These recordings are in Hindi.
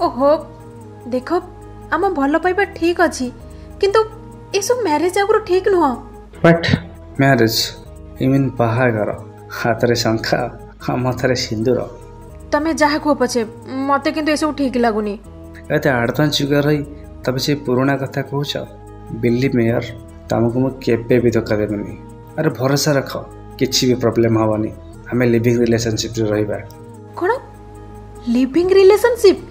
ओहो देख आम भल पाइबा ठीक अच्छी किंतु ये सब मैरिज आगु ठीक नुह। बट मैरिज आई मीन बाहागर हाथ रे शंखा मथारे सिंदूर तमे जहा कह पछे मते किंतु ये सब ठीक लागुनी। एते एडवांस जुग रही तब से पुराना कथा कहूछ बिलीव मी यार तुमको मु केबे भी धोखा देबनी। अरे भरोसा रख किसी भी प्रॉब्लम हवनी आम लिविंग रिलेशनशिप रे रहिबा। कोन लिविंग रिलेशनशिप?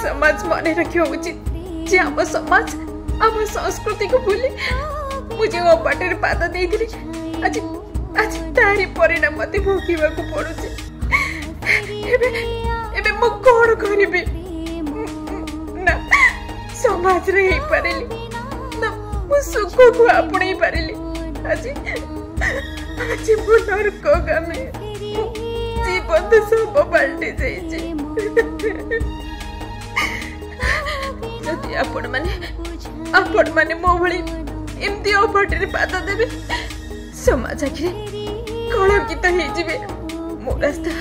समाज मन रखा उचित आम समाज आम संस्कृति को भूली मुझे अपाटे पाद दे आज आज तारी परिणाम मत भोगवा पड़ुचे। एबे मु कौन करिबि ना समाज रे ही पारेली ना मु सुख को आपणे पारेली আজি আজি मु नरक गामे जीवन तो सब पलटि जाइए जदि आपण माने मो भली एमती अफटे पाद देवे समाज आखिरे कलंकित हो जिवे मो रास्ता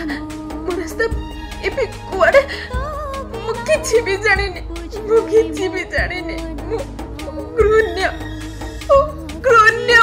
एबे कुआडे मु किछि भी जानिनी मु घृण्य घृण्य